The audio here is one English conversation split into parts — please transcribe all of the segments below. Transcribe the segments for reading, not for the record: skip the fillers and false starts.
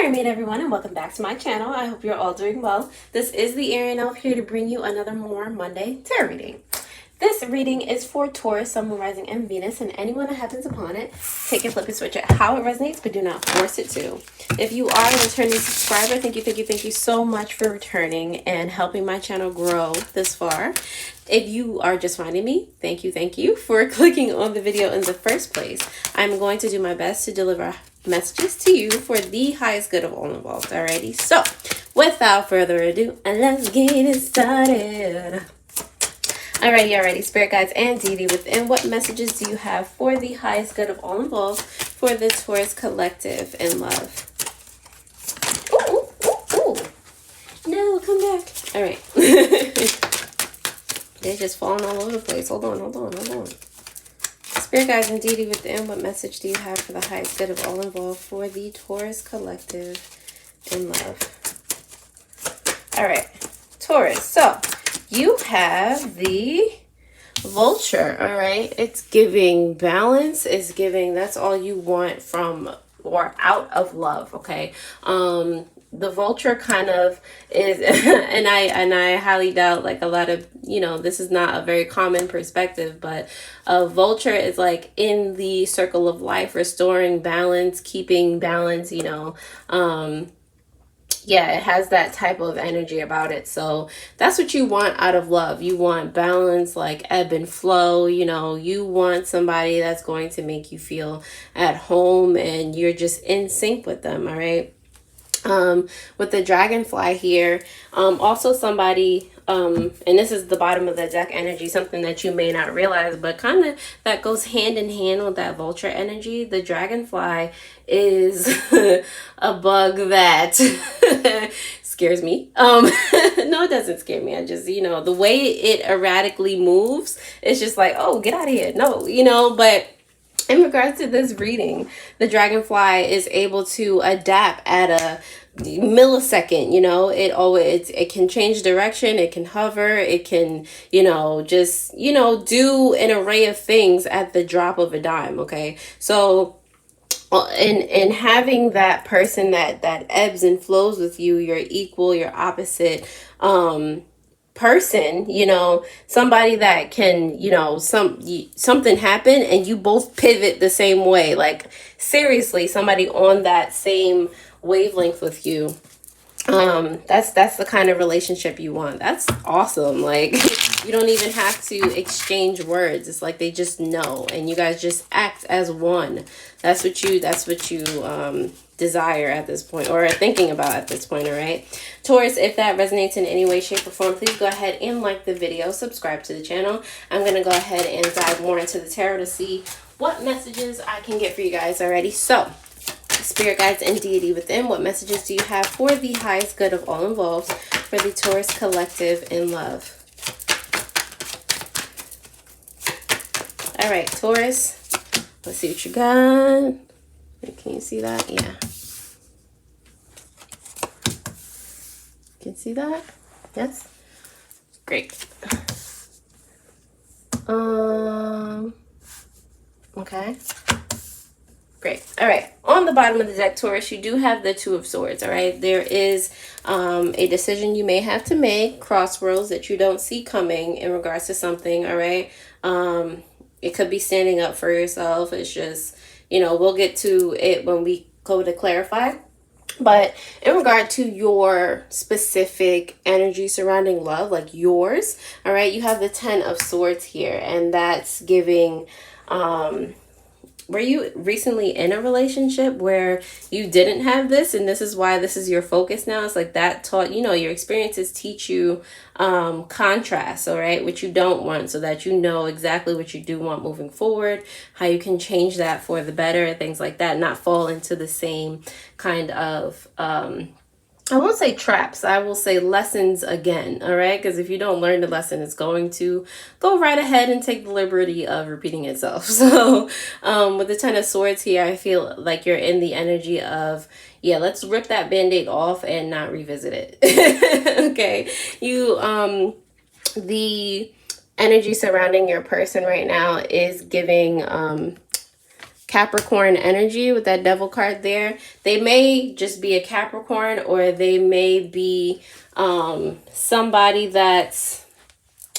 Mermaid everyone, and welcome back to my channel. I hope you're all doing well. This is the Arian Elf here to bring you another More Monday tarot reading. This reading is for Taurus, Sun, Moon, Rising, and Venus, and anyone that happens upon it. Take it, flip it, switch it how it resonates, but do not force it to. If you are a returning subscriber, thank you so much for returning and helping my channel grow this far. If you are just finding me, thank you for clicking on the video in the first place. I'm going to do my best to deliver messages to you for the highest good of all involved. Alrighty, so without further ado, let's get it started. Alrighty, Spirit Guides and deity within, what messages do you have for the highest good of all involved for the Taurus collective in love? Ooh. No, come back. Alright. They're just falling all over the place. Hold on. Spirit Guides and deity within, what message do you have for the highest good of all involved for the Taurus collective in love? Alright, Taurus. So, you have the Vulture, alright? It's giving balance. It's giving, that's all you want from or out of love, okay? The Vulture kind of is, and I highly doubt, like, a lot of, you know, this is not a very common perspective, but a Vulture is like in the circle of life, restoring balance, keeping balance, you know. Yeah, it has that type of energy about it. So that's what you want out of love. You want balance, like ebb and flow. You know, you want somebody that's going to make you feel at home and you're just in sync with them. All right. With the dragonfly here, also somebody, and this is the bottom of the deck energy, something that you may not realize, but kind of that goes hand in hand with that Vulture energy. The dragonfly is a bug that scares me. No, it doesn't scare me. I just, you know, the way it erratically moves, it's just like, oh, get out of here. No, you know, but in regards to this reading, the dragonfly is able to adapt at a millisecond. You know, it can change direction, it can hover, it can, you know, just, you know, do an array of things at the drop of a dime. Okay, so in having that person that ebbs and flows with you, your equal, your opposite person, you know, somebody that can, you know, something happen and you both pivot the same way, like seriously, somebody on that same wavelength with you. That's the kind of relationship you want. That's awesome. Like, you don't even have to exchange words. It's like they just know and you guys just act as one. That's what you desire at this point, or are thinking about at this point. All right, Taurus, if that resonates in any way, shape, or form, please go ahead and like the video, subscribe to the channel. I'm gonna go ahead and dive more into the tarot to see what messages I can get for you guys already. So, Spirit Guides and deity within, what messages do you have for the highest good of all involved for the Taurus collective in love? All right, Taurus, let's see what you got. Can you see that? Yeah. Can you see that? Yes? Great. Okay. Great. All right. On the bottom of the deck, Taurus, you do have the Two of Swords. All right. There is a decision you may have to make, crossroads that you don't see coming in regards to something. All right. It could be standing up for yourself. It's just, you know, we'll get to it when we go to clarify. But in regard to your specific energy surrounding love, like yours, all right, you have the Ten of Swords here, and that's giving, were you recently in a relationship where you didn't have this, and this is why this is your focus now? It's like that taught, you know, your experiences teach you contrast, all right, what you don't want, so that you know exactly what you do want moving forward, how you can change that for the better, things like that, not fall into the same kind of I won't say traps, I will say lessons again, all right? Because if you don't learn the lesson, it's going to go right ahead and take the liberty of repeating itself. So with the Ten of Swords here, I feel like you're in the energy of, yeah, let's rip that band-aid off and not revisit it. Okay, the energy surrounding your person right now is giving Capricorn energy with that devil card there. They may just be a Capricorn, or they may be somebody that's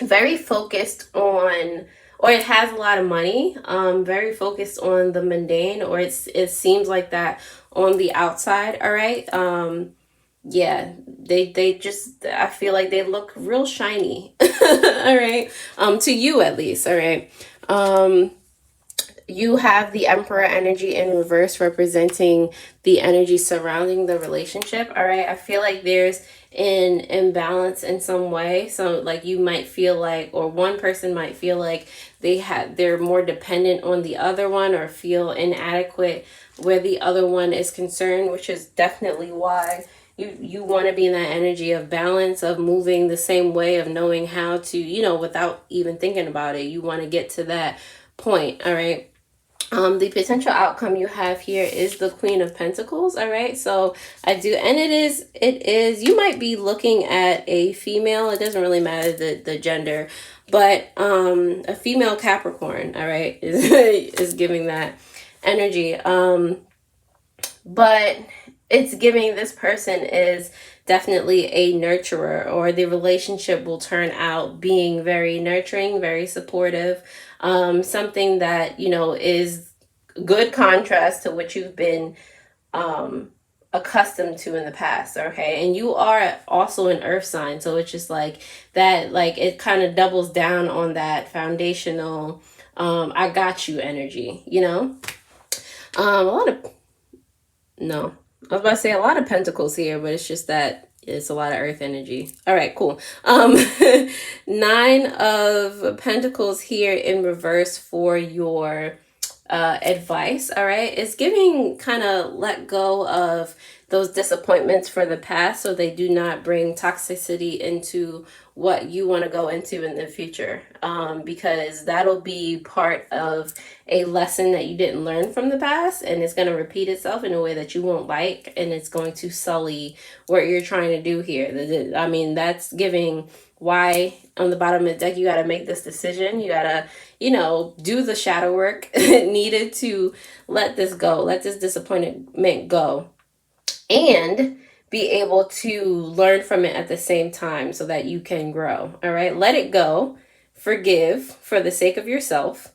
very focused on, or it has a lot of money, very focused on the mundane, or it seems like that on the outside. All right. Yeah, they just, I feel like they look real shiny. All right. To you at least. All right. You have the Emperor energy in reverse, representing the energy surrounding the relationship. All right. I feel like there's an imbalance in some way. So like you might feel like, or one person might feel like they're more dependent on the other one, or feel inadequate where the other one is concerned, which is definitely why you want to be in that energy of balance, of moving the same way, of knowing how to, you know, without even thinking about it. You want to get to that point. All right. The potential outcome you have here is the Queen of Pentacles. All right. So I do, and it is, you might be looking at a female. It doesn't really matter the gender, but a female Capricorn, all right, is giving that energy. But it's giving this person is definitely a nurturer, or the relationship will turn out being very nurturing, very supportive. Something that, you know, is good contrast to what you've been accustomed to in the past. Okay. And you are also an earth sign. So it's just like that, like it kind of doubles down on that foundational, I got you energy, you know? I was about to say a lot of pentacles here, but it's just that it's a lot of earth energy. All right, cool. 9 of Pentacles here in reverse for your advice. All right. It's giving kind of let go of those disappointments for the past, so they do not bring toxicity into what you want to go into in the future, because that'll be part of a lesson that you didn't learn from the past, and it's going to repeat itself in a way that you won't like, and it's going to sully what you're trying to do here. I mean, that's giving why on the bottom of the deck you got to make this decision. You got to, you know, do the shadow work needed to let this go, let this disappointment go, and be able to learn from it at the same time so that you can grow. All right. Let it go. Forgive for the sake of yourself.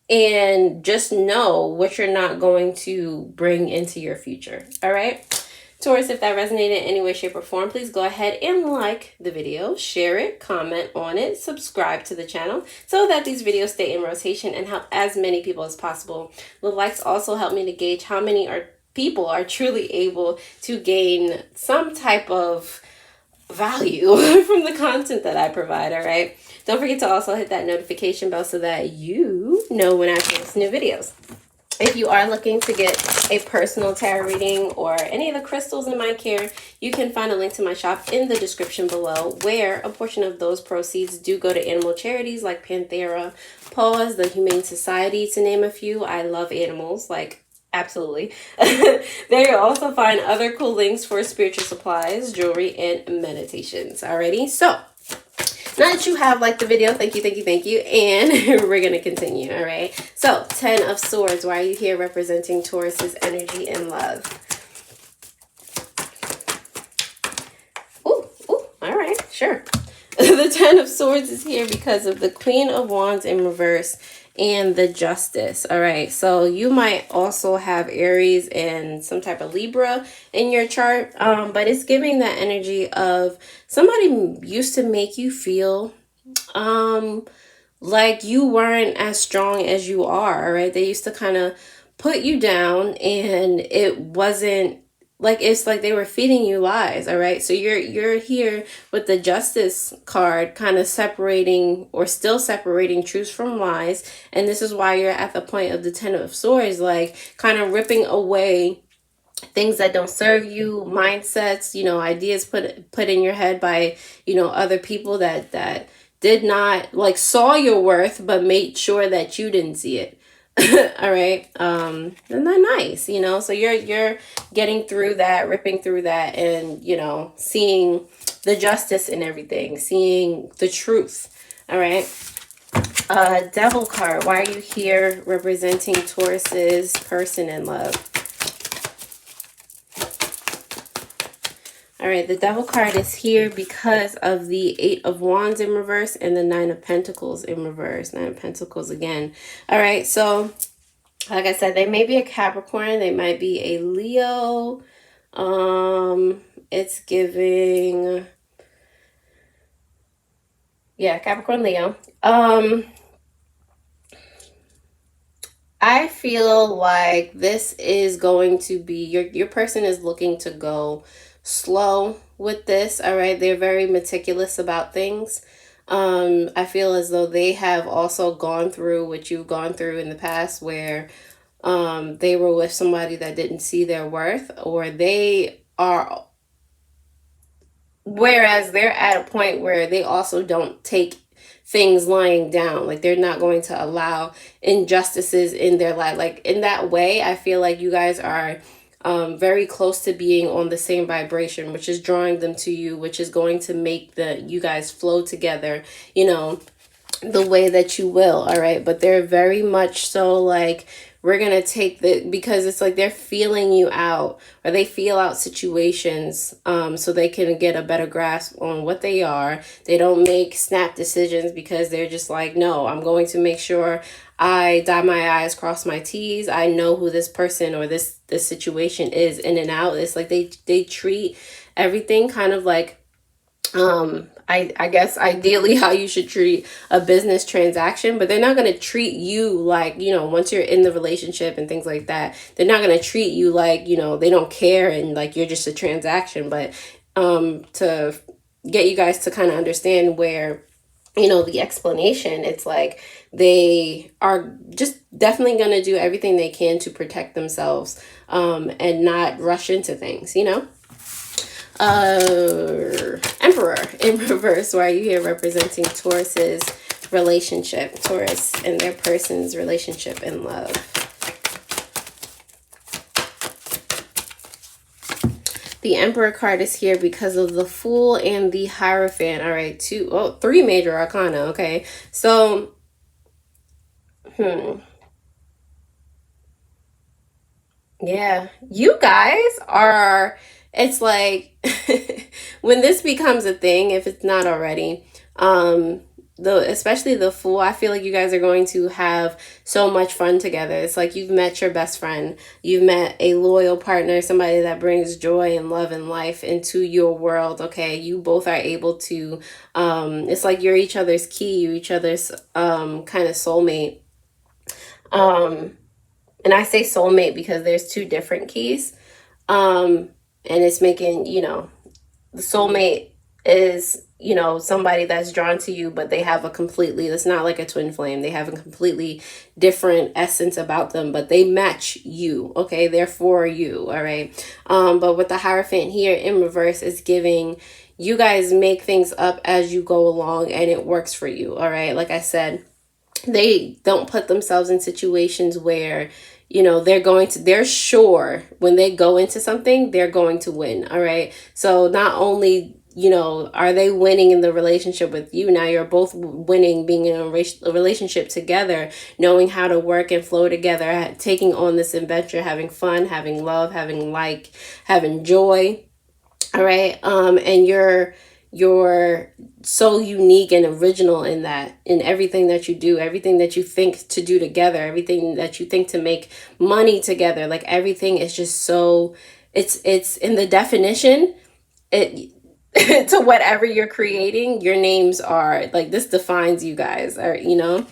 And just know what you're not going to bring into your future. All right. Taurus, if that resonated in any way, shape, or form, please go ahead and like the video, share it, comment on it, subscribe to the channel so that these videos stay in rotation and help as many people as possible. The likes also help me to gauge how many people are truly able to gain some type of value from the content that I provide. All right. Don't forget to also hit that notification bell so that you know when I post new videos. If you are looking to get a personal tarot reading or any of the crystals in my care, you can find a link to my shop in the description below, where a portion of those proceeds do go to animal charities like Panthera, Paws, the Humane Society, to name a few. I love animals, like absolutely. There you'll also find other cool links for spiritual supplies, jewelry, and meditations. Alrighty, so now that you have liked the video, thank you, and we're going to continue, all right? So, 10 of Swords, why are you here representing Taurus's energy and love? Ooh, all right, sure. The 10 of Swords is here because of the Queen of Wands in reverse and the Justice. All right, so you might also have Aries and some type of Libra in your chart, but it's giving that energy of somebody used to make you feel like you weren't as strong as you are. All right, they used to kind of put you down, and it wasn't like, it's like they were feeding you lies. All right, so you're here with the Justice card, kind of separating, or still separating, truths from lies. And this is why you're at the point of the 10 of Swords, like kind of ripping away things that don't serve you, mindsets, you know, ideas put in your head by, you know, other people that did not, like, saw your worth but made sure that you didn't see it. All right. Isn't that nice? You know, so you're getting through that, ripping through that, and, you know, seeing the justice in everything, seeing the truth. All right. Devil card. Why are you here representing Taurus's person in love? All right, the Devil card is here because of the 8 of Wands in reverse and the 9 of Pentacles in reverse. 9 of Pentacles again. All right, so like I said, they may be a Capricorn. They might be a Leo. It's giving... yeah, Capricorn, Leo. I feel like this is going to be, your person is looking to go slow with this, all right? They're very meticulous about things. I feel as though they have also gone through what you've gone through in the past, where they were with somebody that didn't see their worth, or they are, whereas they're at a point where they also don't take things lying down. Like, they're not going to allow injustices in their life. Like, in that way, I feel like you guys are very close to being on the same vibration, which is drawing them to you, which is going to make you guys flow together, you know, the way that you will. All right, but they're very much so like, we're gonna take because it's like they're feeling you out, or they feel out situations so they can get a better grasp on what they are. They don't make snap decisions because they're just like, no, I'm going to make sure I dot my I's, cross my T's. I know who this person or this situation is in and out. It's like they treat everything kind of like I guess ideally how you should treat a business transaction, but they're not going to treat you like, you know, once you're in the relationship and things like that, they're not going to treat you like, you know, they don't care and like you're just a transaction. But to get you guys to kind of understand where, you know, the explanation, it's like they are just definitely going to do everything they can to protect themselves and not rush into things, you know. Emperor in reverse. Why are you here representing Taurus's relationship? Taurus and their person's relationship and love. The Emperor card is here because of the Fool and the Hierophant. All right, 3 major arcana. Okay, so yeah, you guys are, it's like when this becomes a thing, if it's not already, especially the Fool, I feel like you guys are going to have so much fun together. It's like you've met your best friend, you've met a loyal partner, somebody that brings joy and love and life into your world. Okay, you both are able to it's like you're each other's key, you're each other's kind of soulmate. And I say soulmate because there's 2 different keys. And it's making, you know, the soulmate is, you know, somebody that's drawn to you, but they have it's not like a twin flame. They have a completely different essence about them, but they match you. Okay, they're for you. All right. But with the Hierophant here in reverse is giving you guys make things up as you go along and it works for you. All right. Like I said, they don't put themselves in situations where, you know, they're sure when they go into something, they're going to win. All right. So not only, you know, are they winning in the relationship with you, now you're both winning being in a relationship together, knowing how to work and flow together, taking on this adventure, having fun, having love, having joy. All right. And you're so unique and original in everything that you do, everything that you think to do together, everything that you think to make money together. Like everything is just so, it's in the definition, to whatever you're creating, your names are like, this defines you guys, or, you know,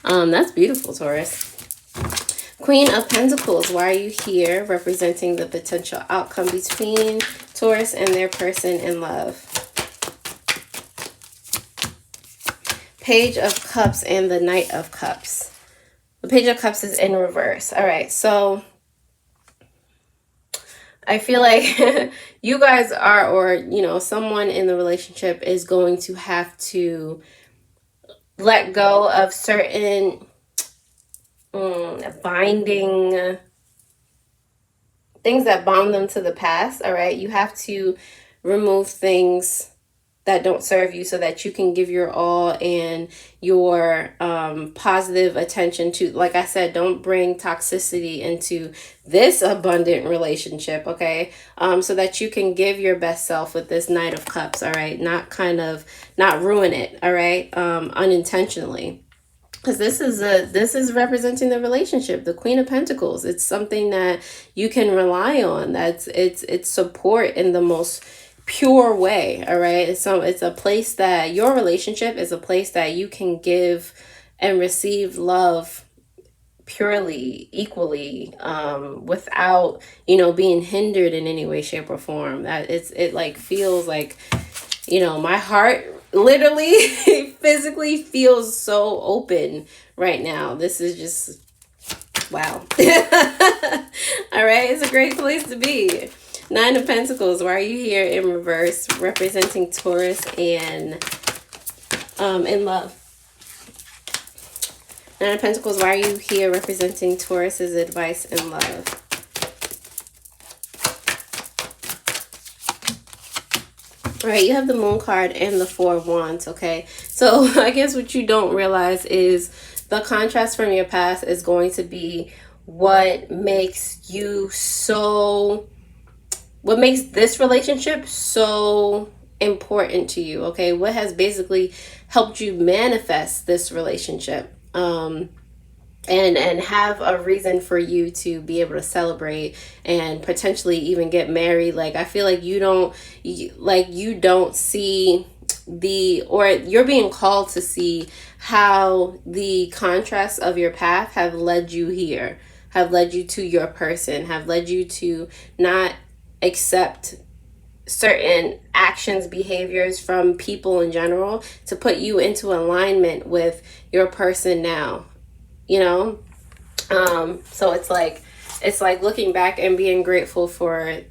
that's beautiful, Taurus. Queen of Pentacles, why are you here representing the potential outcome between Taurus and their person in love? Page of Cups and the Knight of Cups. The Page of Cups is in reverse. All right, so I feel like you guys are, or, you know, someone in the relationship is going to have to let go of certain binding things that bound them to the past. All right, you have to remove things that don't serve you, so that you can give your all and your positive attention to, like I said, don't bring toxicity into this abundant relationship, okay? So that you can give your best self with this Knight of Cups, all right? Not ruin it, all right? Unintentionally. Because this is representing the relationship, the Queen of Pentacles. It's something that you can rely on. It's support in the most pure way, all right? So it's a place that your relationship is a place that you can give and receive love purely, equally, without, you know, being hindered in any way, shape, or form. That it like feels like, you know, my heart literally physically feels so open right now. This is just wow. All right, it's a great place to be. Nine of Pentacles, why are you here in reverse, representing Taurus and in love? Nine of Pentacles, why are you here representing Taurus's advice in love? All right, you have the Moon card and the Four of Wands, okay? So I guess what you don't realize is the contrast from your past is going to be what makes you so, what makes this relationship so important to you, okay? What has basically helped you manifest this relationship, and have a reason for you to be able to celebrate and potentially even get married. Like, I feel like you don't see or you're being called to see how the contrasts of your path have led you here, have led you to your person, have led you to not accept certain actions, behaviors from people in general, to put you into alignment with your person now, you know? So it's like looking back and being grateful for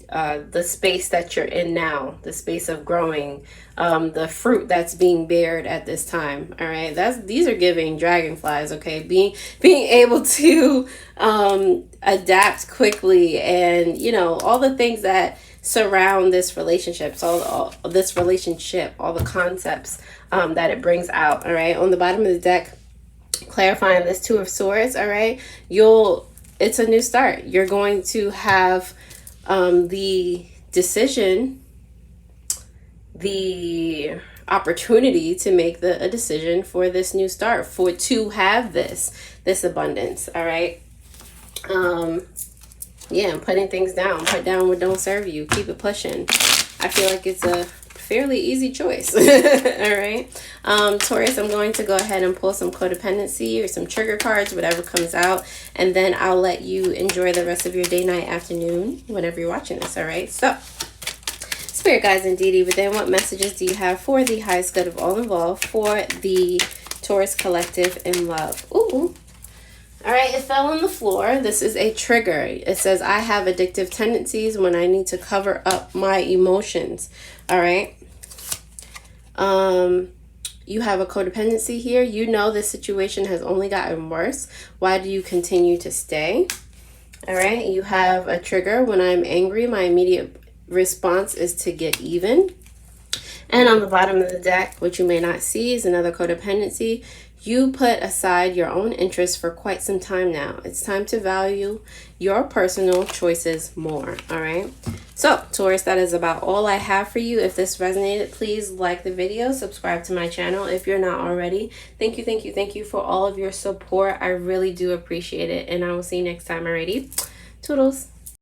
the space that you're in now, the space of growing, the fruit that's being bared at this time. All right, these are giving dragonflies, okay? Being able to adapt quickly, and you know, all the things that surround this relationship, so all the concepts that it brings out. All right, on the bottom of the deck, clarifying this Two of Swords, all right, it's a new start. You're going to have the decision, the opportunity to make a decision for this new start, to have this abundance, all right? Yeah, putting things down. Put down what don't serve you. Keep it pushing. I feel like it's a fairly easy choice. All right, Taurus, I'm going to go ahead and pull some codependency or some trigger cards, whatever comes out, and then I'll let you enjoy the rest of your day, night, afternoon, whenever you're watching this. All right, so Spirit guides and deity within, what messages do you have for the highest good of all involved for the Taurus collective in love? Ooh. All right, it fell on the floor. This is a trigger. It says, I have addictive tendencies when I need to cover up my emotions. All right. You have a codependency here. You know this situation has only gotten worse. Why do you continue to stay? All right. You have a trigger. When I'm angry, my immediate response is to get even. And on the bottom of the deck, which you may not see, is another codependency. You put aside your own interests for quite some time now. It's time to value your personal choices more, all right? So, Taurus, that is about all I have for you. If this resonated, please like the video, subscribe to my channel if you're not already. Thank you for all of your support. I really do appreciate it, and I will see you next time, alrighty? Toodles.